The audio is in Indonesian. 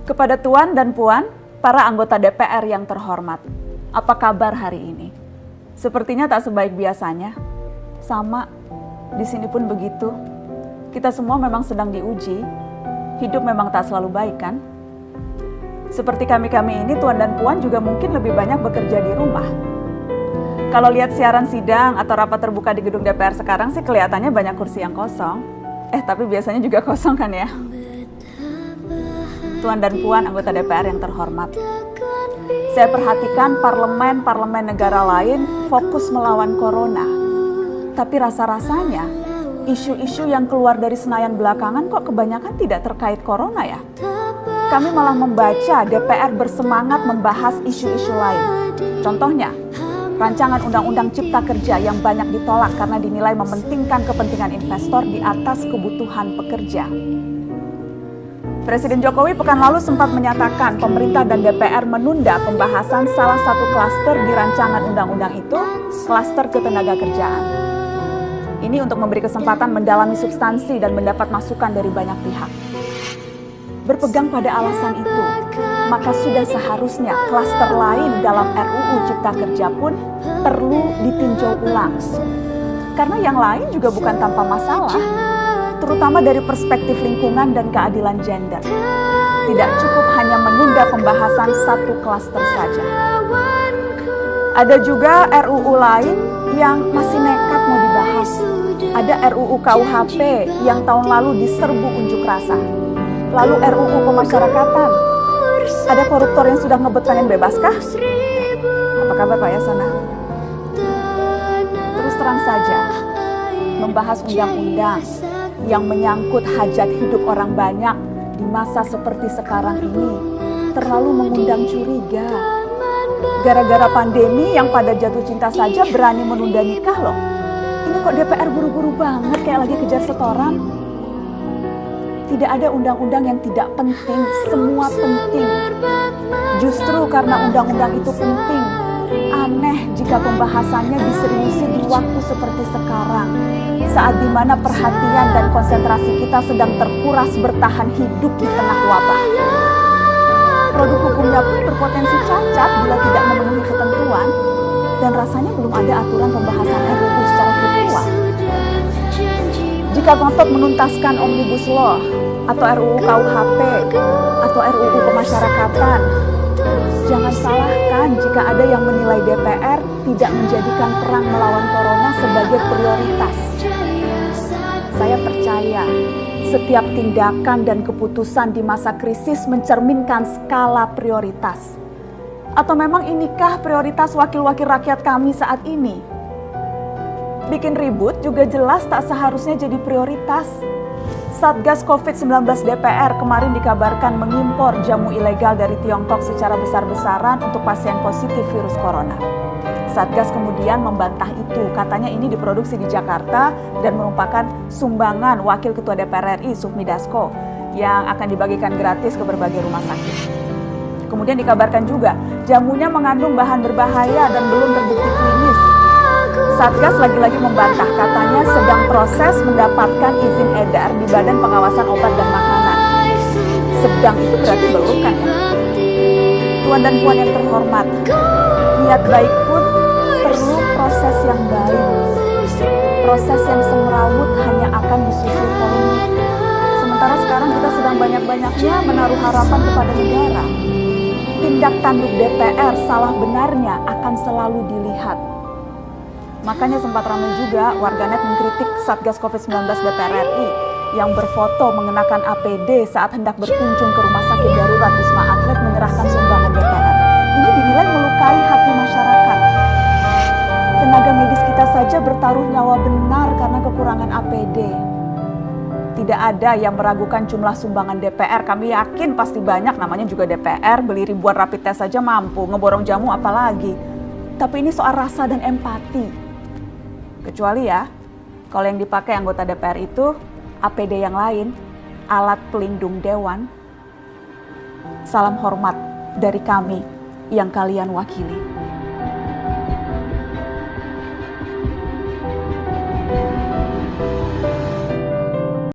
Kepada Tuan dan Puan, para anggota DPR yang terhormat, apa kabar hari ini? Sepertinya tak sebaik biasanya. Sama, di sini pun begitu. Kita semua memang sedang diuji. Hidup memang tak selalu baik, kan? Seperti kami-kami ini, Tuan dan Puan juga mungkin lebih banyak bekerja di rumah. Kalau lihat siaran sidang atau rapat terbuka di gedung DPR sekarang sih kelihatannya banyak kursi yang kosong. Tapi biasanya juga kosong kan ya? Tuan dan Puan anggota DPR yang terhormat, saya perhatikan parlemen negara lain fokus melawan corona. Tapi rasa-rasanya isu-isu yang keluar dari Senayan belakangan kok kebanyakan tidak terkait corona ya? Kami malah membaca DPR bersemangat membahas isu-isu lain. Contohnya, rancangan Undang-Undang Cipta Kerja yang banyak ditolak karena dinilai mementingkan kepentingan investor di atas kebutuhan pekerja. Presiden Jokowi pekan lalu sempat menyatakan pemerintah dan DPR menunda pembahasan salah satu klaster di rancangan undang-undang itu, klaster ketenagakerjaan. Ini untuk memberi kesempatan mendalami substansi dan mendapat masukan dari banyak pihak. Berpegang pada alasan itu, maka sudah seharusnya klaster lain dalam RUU Cipta Kerja pun perlu ditinjau ulang. Karena yang lain juga bukan tanpa masalah, terutama dari perspektif lingkungan dan keadilan gender. Tidak cukup hanya menunda pembahasan satu klaster saja. Ada juga RUU lain yang masih nekat mau dibahas. Ada RUU KUHP yang tahun lalu diserbu unjuk rasa. Lalu RUU pemasyarakatan. Ada koruptor yang sudah ngebet pengen bebas kah? Apa kabar Pak Yasona? Terus terang saja, membahas undang-undang yang menyangkut hajat hidup orang banyak di masa seperti sekarang ini terlalu mengundang curiga. Gara-gara pandemi yang pada jatuh cinta saja berani menunda nikah loh. Ini kok DPR buru-buru banget kayak lagi kejar setoran. Tidak ada undang-undang yang tidak penting, semua penting. Justru karena undang-undang itu penting, aneh jika pembahasannya diseriusi di waktu seperti sekarang, saat dimana perhatian dan konsentrasi kita sedang terkuras bertahan hidup di tengah wabah. Produk hukumnya pun berpotensi cacat bila tidak memenuhi ketentuan, dan rasanya belum ada aturan pembahasan RUU secara virtual. Jika ngotot menuntaskan Omnibus Law, atau RUU KUHP, atau RUU pemasyarakatan, jangan salahkan jika ada yang menilai DPR tidak menjadikan perang melawan corona sebagai prioritas. Saya percaya setiap tindakan dan keputusan di masa krisis mencerminkan skala prioritas. Atau memang inikah prioritas wakil-wakil rakyat kami saat ini? Bikin ribut juga jelas tak seharusnya jadi prioritas. Satgas COVID-19 DPR kemarin dikabarkan mengimpor jamu ilegal dari Tiongkok secara besar-besaran untuk pasien positif virus corona. Satgas kemudian membantah itu, katanya ini diproduksi di Jakarta dan merupakan sumbangan Wakil Ketua DPR RI Sufmi Dasko yang akan dibagikan gratis ke berbagai rumah sakit. Kemudian dikabarkan juga jamunya mengandung bahan berbahaya dan belum terbukti klinis. Satgas lagi-lagi membantah, katanya sedang proses mendapatkan izin edar di Badan Pengawasan Obat dan Makanan. Sedang itu berarti belum kan ya? Tuan dan Puan yang terhormat, niat baik pun perlu proses yang baik. Proses yang semrawut hanya akan disusul polemik. Sementara sekarang kita sedang banyak-banyaknya menaruh harapan kepada negara. Tindak tanduk DPR salah benarnya akan selalu dilihat. Makanya sempat ramai juga warganet mengkritik Satgas COVID-19 DPR RI yang berfoto mengenakan APD saat hendak berkunjung ke rumah sakit darurat Wisma Atlet menyerahkan sumbangan DPR. Ini dinilai melukai hati masyarakat. Tenaga medis kita saja bertaruh nyawa benar karena kekurangan APD. Tidak ada yang meragukan jumlah sumbangan DPR. Kami yakin pasti banyak, namanya juga DPR, beli ribuan rapid test saja mampu, ngeborong jamu apalagi. Tapi ini soal rasa dan empati. Kecuali ya, kalau yang dipakai anggota DPR itu APD yang lain, alat pelindung dewan. Salam hormat dari kami yang kalian wakili.